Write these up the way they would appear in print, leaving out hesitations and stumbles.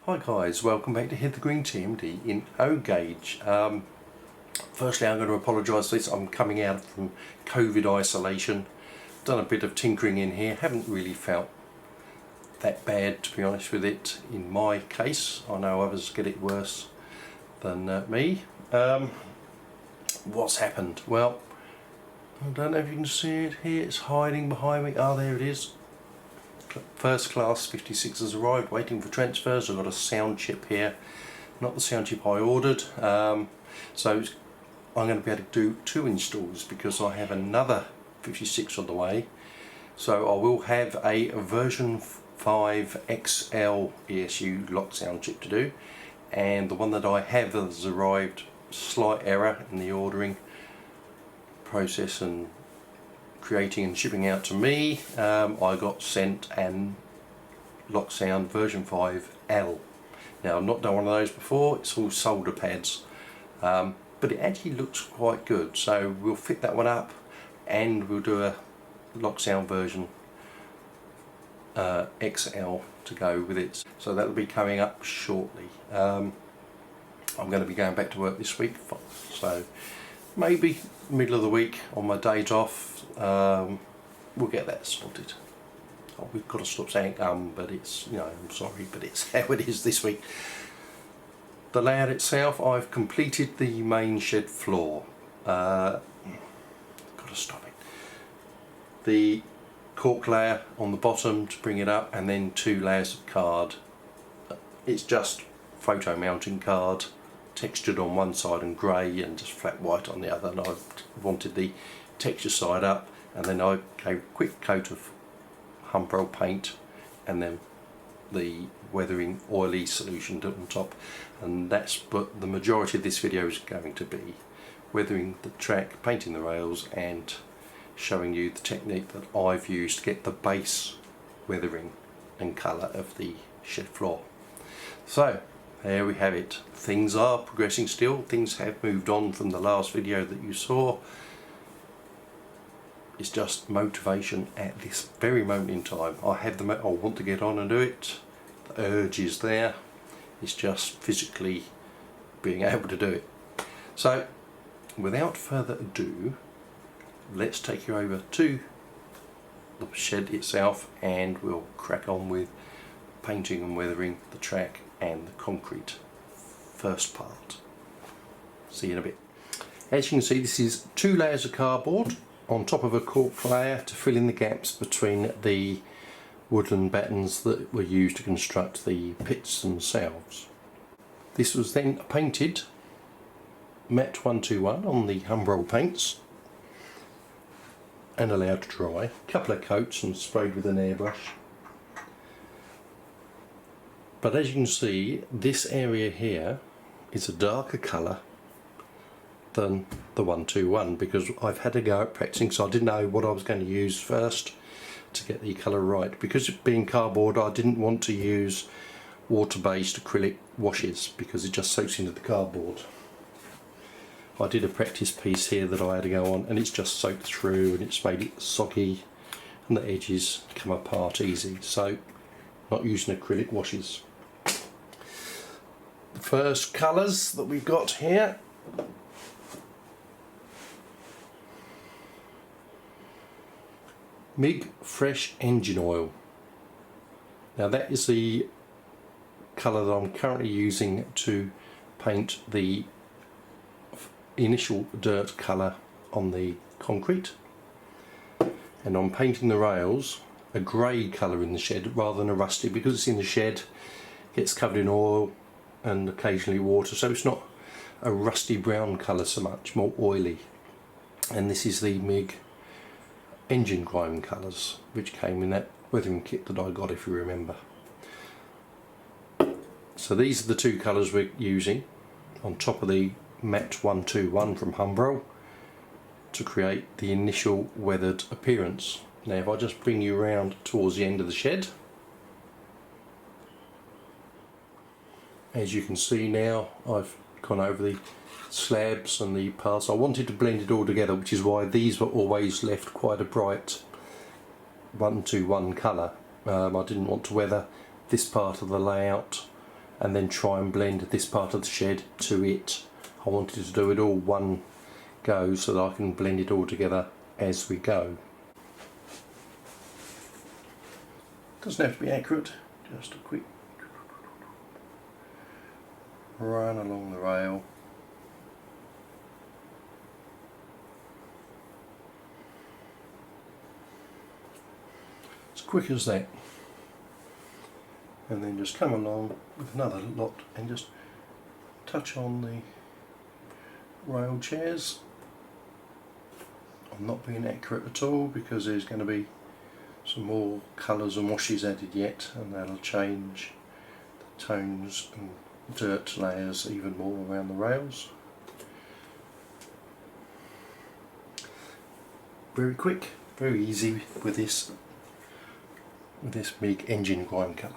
Hi guys, welcome back to Hither Green TMD in O gauge. Firstly, I'm going to apologise for this. I'm coming out from COVID isolation. Done a bit of tinkering in here. Haven't really felt that bad, to be honest with it, in my case. I know others get it worse than me. What's happened? Well, I don't know if you can see it here. It's hiding behind me. Oh, there it is. First class 56 has arrived, waiting for transfers. I've got a sound chip here, not the sound chip I ordered, so I'm going to be able to do 2 installs because I have another 56 on the way. So I will have a version 5 XL ESU lock sound chip to do, and the one that I have has arrived. Slight error in the ordering process and creating and shipping out to me. I got sent an lock sound version 5L. Now I've not done one of those before. It's all solder pads, but it actually looks quite good, so we'll fit that one up and we'll do a lock sound version XL to go with it, so that'll be coming up shortly. I'm going to be going back to work this week, so maybe middle of the week on my days off we'll get that sorted. Oh, we've got to stop saying but it's, you know, I'm sorry, but it's how it is this week. The layout itself, I've completed the main shed floor. Got to stop it. The cork layer on the bottom to bring it up, and then 2 layers of card. It's just photo mounting card, textured on one side and grey and just flat white on the other, and I wanted the texture side up, and then I gave a quick coat of Humbrol paint and then the weathering oily solution on top, and that's what the majority of this video is going to be: weathering the track, painting the rails, and showing you the technique that I've used to get the base weathering and colour of the shed floor. So there we have it. Things are progressing still. Things have moved on from the last video that you saw. It's just motivation at this very moment in time. I want to get on and do it. The urge is there. It's just physically being able to do it. So without further ado, let's take you over to the shed itself and we'll crack on with painting and weathering the track and the concrete first part. See you in a bit. As you can see, this is 2 layers of cardboard on top of a cork layer to fill in the gaps between the wooden battens that were used to construct the pits themselves. This was then painted matte 121 on the Humbrol paints and allowed to dry. A couple of coats and sprayed with an airbrush. But as you can see, this area here is a darker colour than the 121 because I've had to go at practicing, so I didn't know what I was going to use first to get the colour right. Because it being cardboard, I didn't want to use water-based acrylic washes because it just soaks into the cardboard. I did a practice piece here that I had to go on, and it's just soaked through and it's made it soggy and the edges come apart easy, so not using acrylic washes. The first colours that we've got here, MIG Fresh Engine Oil. Now that is the colour that I'm currently using to paint the initial dirt colour on the concrete, and I'm painting the rails a grey colour in the shed rather than a rusty, because it's in the shed, it gets covered in oil and occasionally water, so it's not a rusty brown colour so much, more oily. And this is the MIG engine grime colours, which came in that weathering kit that I got, if you remember. So these are the 2 colours we're using on top of the matte 121 from Humbrol to create the initial weathered appearance. Now if I just bring you around towards the end of the shed, as you can see now, I've gone over the slabs and the paths. I wanted to blend it all together, which is why these were always left quite a bright 121 colour. I didn't want to weather this part of the layout and then try and blend this part of the shed to it. I wanted to do it all one go so that I can blend it all together as we go. Doesn't have to be accurate, just a quick run along the rail. As quick as that. And then just come along with another lot and just touch on the rail chairs. I'm not being accurate at all because there's going to be some more colours and washes added yet, and that'll change the tones and dirt layers even more around the rails. Very quick, very easy with this big engine grime colour.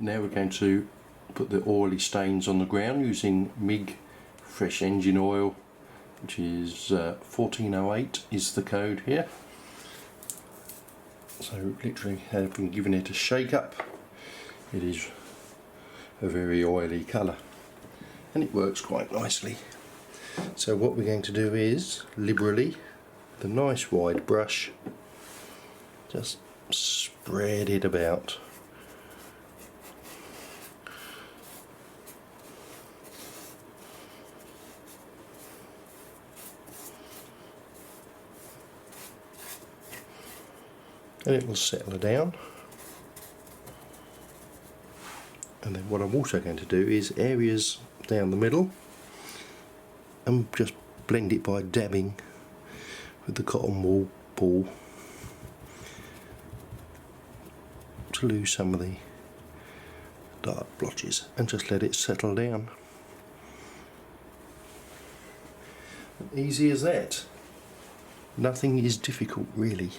Now we're going to put the oily stains on the ground using MIG fresh engine oil, which is 1408 is the code here. So literally have been giving it a shake up. It is a very oily colour and it works quite nicely. So what we're going to do is liberally, with a nice wide brush, just spread it about. And it will settle down. And then what I'm also going to do is areas down the middle and just blend it by dabbing with the cotton wool ball to lose some of the dark blotches and just let it settle down. Easy as that. Nothing is difficult really.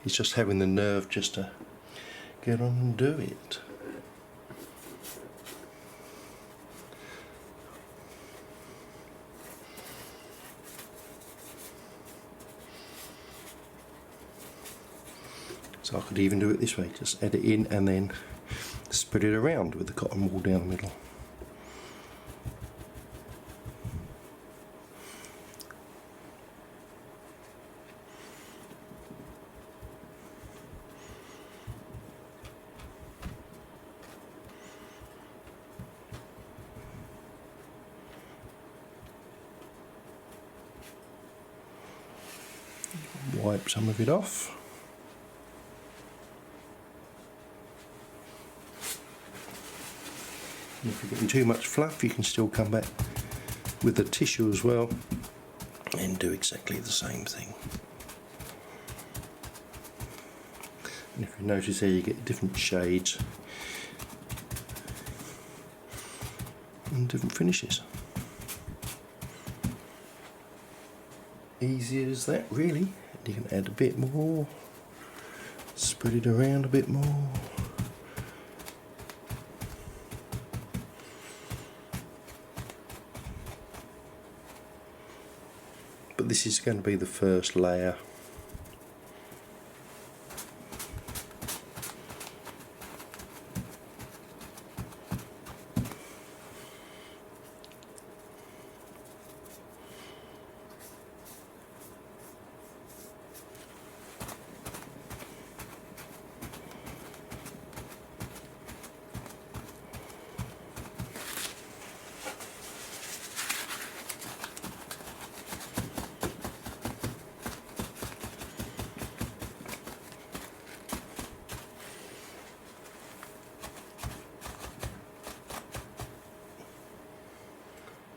It's just having the nerve just to get on and do it. So I could even do it this way, just add it in and then spread it around with the cotton wool down the middle. Wipe some of it off. And if you're getting too much fluff, you can still come back with the tissue as well and do exactly the same thing. And if you notice there, you get different shades and different finishes. Easy as that really. You can add a bit more, spread it around a bit more. But this is going to be the first layer.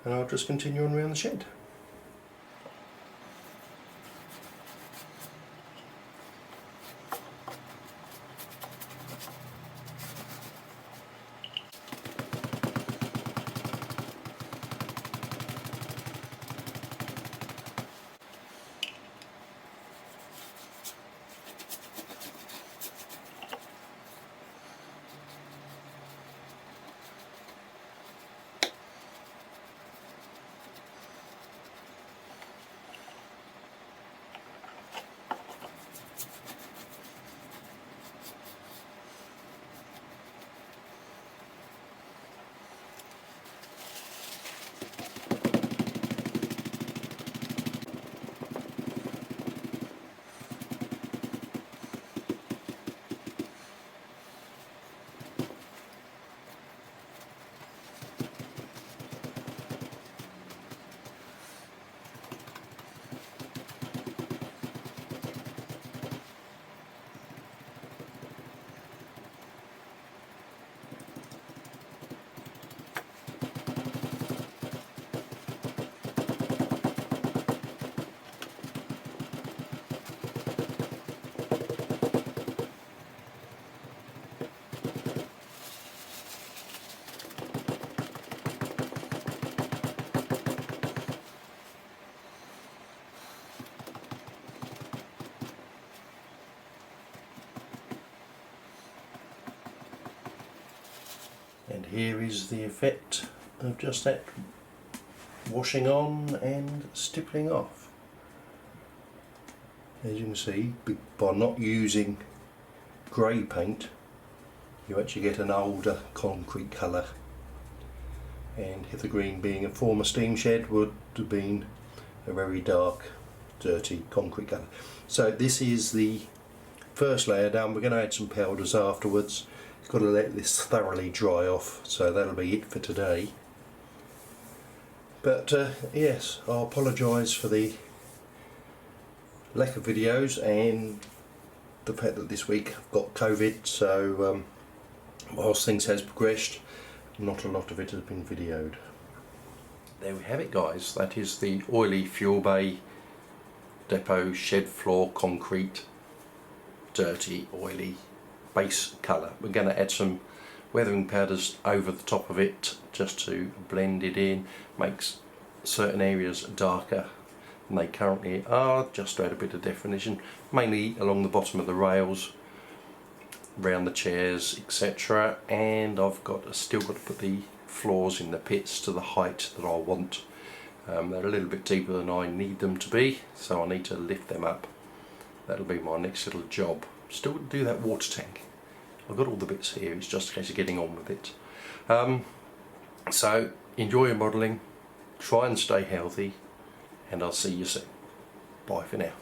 And I'll just continue on around the shed. here is the effect of just that washing on and stippling off. As you can see, by not using grey paint, you actually get an older concrete colour, and Hither green, being a former steam shed, would have been a very dark, dirty concrete colour. So this is the first layer done. We're going to add some powders afterwards. Got to let this thoroughly dry off, so that'll be it for today. But yes, I apologise for the lack of videos and the fact that this week I've got COVID, so whilst things has progressed, not a lot of it has been videoed. There we have it, guys. That is the oily fuel bay depot shed floor concrete, dirty, oily base colour. We're going to add some weathering powders over the top of it just to blend it in, makes certain areas darker than they currently are, just to add a bit of definition, mainly along the bottom of the rails, around the chairs, etc. And I've still got to put the floors in the pits to the height that I want. They're a little bit deeper than I need them to be, so I need to lift them up. That'll be my next little job. Still to do that water tank. I've got all the bits here, it's just a case of getting on with it. So enjoy your modelling, try and stay healthy, and I'll see you soon. Bye for now.